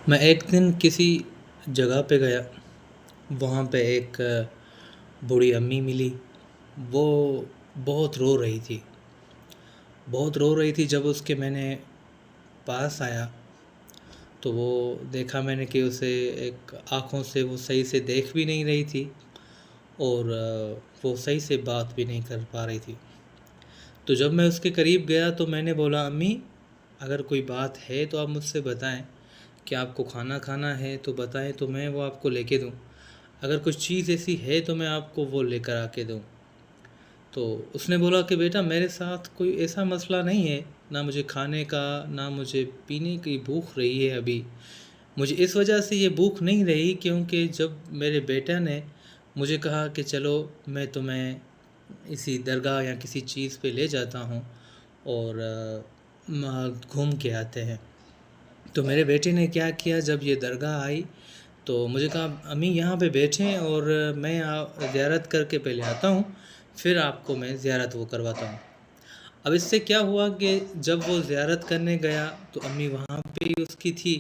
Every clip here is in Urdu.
میں ایک دن کسی جگہ پہ گیا، وہاں پہ ایک بوڑھی امی ملی۔ وہ بہت رو رہی تھی، بہت رو رہی تھی۔ جب اس کے میں نے پاس آیا تو وہ دیکھا میں نے کہ اسے ایک آنکھوں سے وہ صحیح سے دیکھ بھی نہیں رہی تھی، اور وہ صحیح سے بات بھی نہیں کر پا رہی تھی۔ تو جب میں اس کے قریب گیا تو میں نے بولا، امی اگر کوئی بات ہے تو آپ مجھ سے بتائیں، کہ آپ کو کھانا کھانا ہے تو بتائیں تو میں وہ آپ کو لے کے دوں، اگر کچھ چیز ایسی ہے تو میں آپ کو وہ لے کر آ کے دوں۔ تو اس نے بولا کہ بیٹا میرے ساتھ کوئی ایسا مسئلہ نہیں ہے، نہ مجھے کھانے کا نہ مجھے پینے کی بھوک رہی ہے ابھی۔ مجھے اس وجہ سے یہ بھوک نہیں رہی کیونکہ جب میرے بیٹا نے مجھے کہا کہ چلو میں تمہیں اسی درگاہ یا کسی چیز پہ لے جاتا ہوں اور گھوم کے آتے ہیں، تو میرے بیٹے نے کیا کیا، جب یہ درگاہ آئی تو مجھے کہا امی یہاں پہ بیٹھیں اور میں زیارت کر کے پہلے آتا ہوں، پھر آپ کو میں زیارت وہ کرواتا ہوں۔ اب اس سے کیا ہوا کہ جب وہ زیارت کرنے گیا تو امی وہاں پہ ہی اس کی تھی،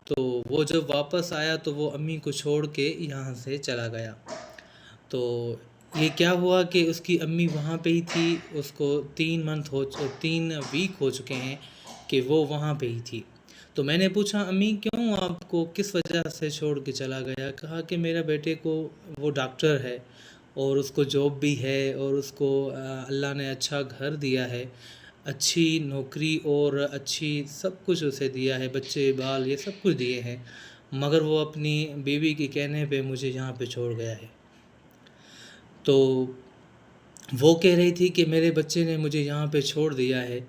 تو وہ جب واپس آیا تو وہ امی کو چھوڑ کے یہاں سے چلا گیا۔ تو یہ کیا ہوا کہ اس کی امی وہاں پہ ہی تھی، اس کو 3 ویک ہو چکے ہیں کہ وہ وہاں پہ ہی تھی۔ تو میں نے پوچھا امی کیوں آپ کو کس وجہ سے چھوڑ کے چلا گیا؟ کہا کہ میرا بیٹے کو وہ ڈاکٹر ہے اور اس کو جاب بھی ہے، اور اس کو اللہ نے اچھا گھر دیا ہے، اچھی نوکری اور اچھی سب کچھ اسے دیا ہے، بچے بال یہ سب کچھ دیے ہیں، مگر وہ اپنی بیوی کے کہنے پہ مجھے یہاں پہ چھوڑ گیا ہے۔ تو وہ کہہ رہی تھی کہ میرے بچے نے مجھے یہاں پہ چھوڑ دیا ہے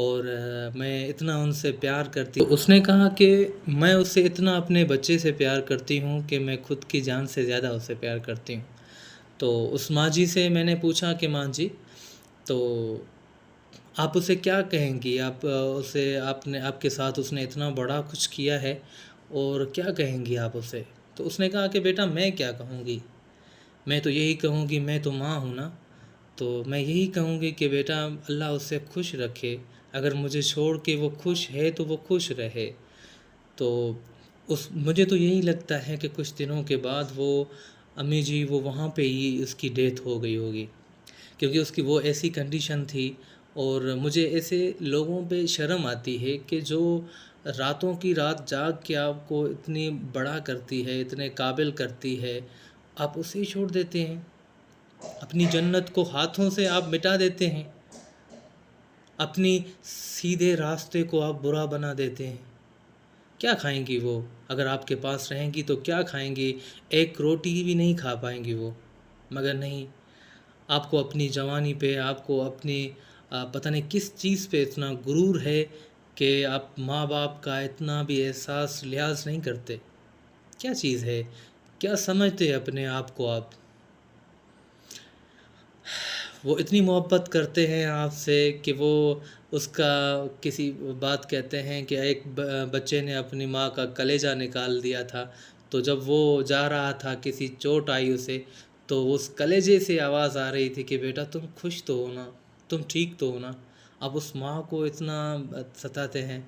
اور میں اتنا ان سے پیار کرتی ہوں۔ اس نے کہا کہ میں اس سے اتنا اپنے بچے سے پیار کرتی ہوں کہ میں خود کی جان سے زیادہ اس سے پیار کرتی ہوں۔ تو اس ماں جی سے میں نے پوچھا کہ ماں جی تو آپ اسے کیا کہیں گی، آپ کے ساتھ اس نے اتنا بڑا کچھ کیا ہے اور کیا کہیں گی آپ اسے؟ تو اس نے کہا کہ بیٹا میں کیا کہوں گی، میں تو یہی کہوں گی، میں تو ماں ہوں نا، تو میں یہی کہوں گی کہ بیٹا اللہ اسے خوش رکھے، اگر مجھے چھوڑ کے وہ خوش ہے تو وہ خوش رہے۔ تو مجھے تو یہی لگتا ہے کہ کچھ دنوں کے بعد وہ امی جی وہ وہاں پہ ہی اس کی ڈیتھ ہو گئی ہوگی، کیونکہ اس کی وہ ایسی کنڈیشن تھی۔ اور مجھے ایسے لوگوں پہ شرم آتی ہے کہ جو راتوں کی رات جاگ کے آپ کو اتنی بڑا کرتی ہے، اتنے قابل کرتی ہے، آپ اسے ہی چھوڑ دیتے ہیں، اپنی جنت کو ہاتھوں سے آپ مٹا دیتے ہیں، اپنی سیدھے راستے کو آپ برا بنا دیتے ہیں۔ کیا کھائیں گی وہ؟ اگر آپ کے پاس رہیں گی تو کیا کھائیں گی؟ ایک روٹی بھی نہیں کھا پائیں گی وہ، مگر نہیں، آپ کو اپنی جوانی پہ، آپ کو اپنی پتہ نہیں کس چیز پہ اتنا غرور ہے کہ آپ ماں باپ کا اتنا بھی احساس لحاظ نہیں کرتے۔ کیا چیز ہے؟ کیا سمجھتے ہیں اپنے آپ کو آپ؟ وہ اتنی محبت کرتے ہیں آپ سے کہ وہ اس کا کسی بات کہتے ہیں کہ ایک بچے نے اپنی ماں کا کلیجہ نکال دیا تھا، تو جب وہ جا رہا تھا کسی چوٹ آئی اسے، تو اس کلیجے سے آواز آ رہی تھی کہ بیٹا تم خوش تو ہو نا، تم ٹھیک تو ہو نا؟ اب اس ماں کو اتنا ستاتے ہیں۔